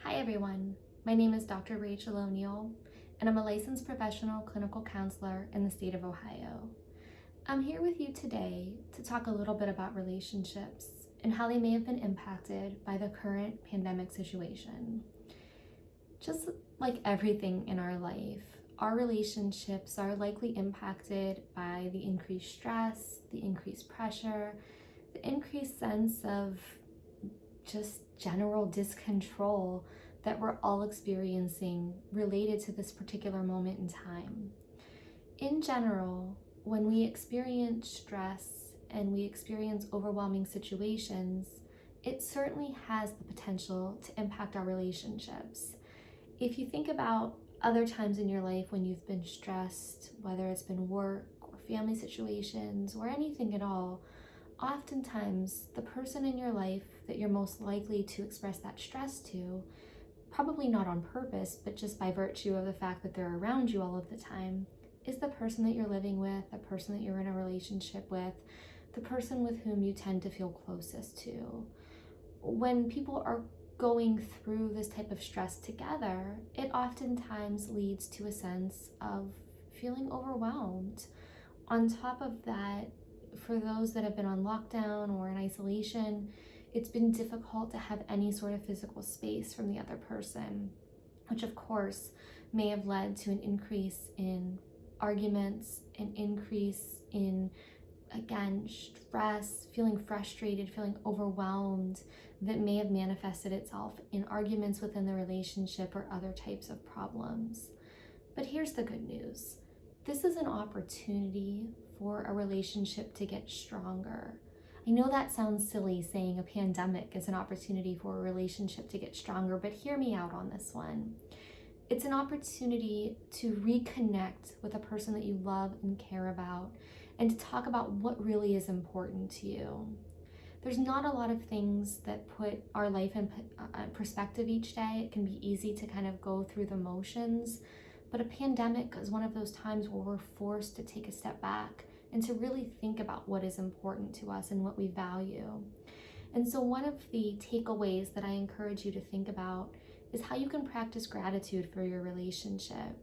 Hi everyone, my name is Dr. Rachel O'Neill, and I'm a licensed professional clinical counselor in the state of Ohio. I'm here with you today to talk a little bit about relationships and how they may have been impacted by the current pandemic situation. Just like everything in our life, our relationships are likely impacted by the increased stress, the increased pressure, the increased sense of just general discontrol that we're all experiencing related to this particular moment in time. In general, when we experience stress and we experience overwhelming situations, it certainly has the potential to impact our relationships. If you think about other times in your life when you've been stressed, whether it's been work or family situations or anything at all, oftentimes the person in your life that you're most likely to express that stress to, probably not on purpose, but just by virtue of the fact that they're around you all of the time, is the person that you're living with, the person that you're in a relationship with, the person with whom you tend to feel closest to. When people are going through this type of stress together, it oftentimes leads to a sense of feeling overwhelmed. On top of that, for those that have been on lockdown or in isolation, it's been difficult to have any sort of physical space from the other person, which of course may have led to an increase in arguments, an increase in, again, stress, feeling frustrated, feeling overwhelmed, that may have manifested itself in arguments within the relationship or other types of problems. But here's the good news. This is an opportunity for a relationship to get stronger. I know that sounds silly saying a pandemic is an opportunity for a relationship to get stronger, but hear me out on this one. It's an opportunity to reconnect with a person that you love and care about and to talk about what really is important to you. There's not a lot of things that put our life in perspective each day. It can be easy to kind of go through the motions, but a pandemic is one of those times where we're forced to take a step back and to really think about what is important to us and what we value. And so one of the takeaways that I encourage you to think about is how you can practice gratitude for your relationship.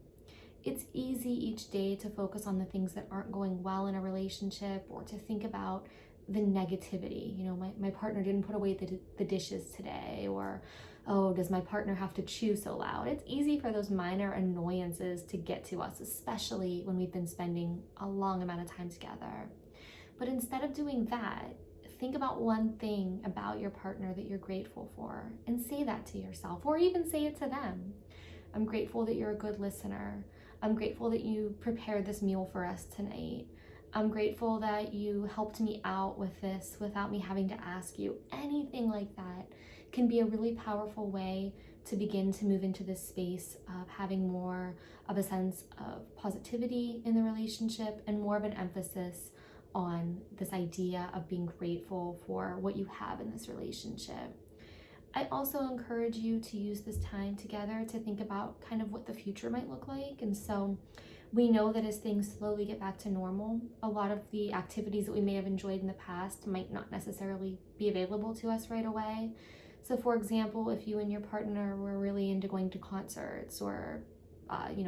It's easy each day to focus on the things that aren't going well in a relationship or to think about the negativity. You know, my partner didn't put away the dishes today, or, oh, does my partner have to chew so loud? It's easy for those minor annoyances to get to us, especially when we've been spending a long amount of time together. But instead of doing that, think about one thing about your partner that you're grateful for and say that to yourself, or even say it to them. I'm grateful that you're a good listener. I'm grateful that you prepared this meal for us tonight. I'm grateful that you helped me out with this without me having to ask you. Anything like that can be a really powerful way to begin to move into this space of having more of a sense of positivity in the relationship and more of an emphasis on this idea of being grateful for what you have in this relationship. I also encourage you to use this time together to think about kind of what the future might look like. And so we know that as things slowly get back to normal, a lot of the activities that we may have enjoyed in the past might not necessarily be available to us right away. So for example, if you and your partner were really into going to concerts or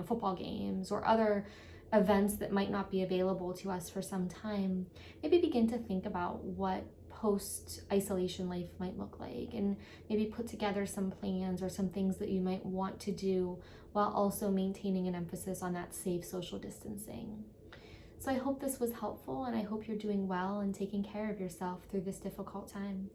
football games or other events that might not be available to us for some time, maybe begin to think about what post-isolation life might look like, and maybe put together some plans or some things that you might want to do while also maintaining an emphasis on that safe social distancing. So I hope this was helpful, and I hope you're doing well and taking care of yourself through this difficult time.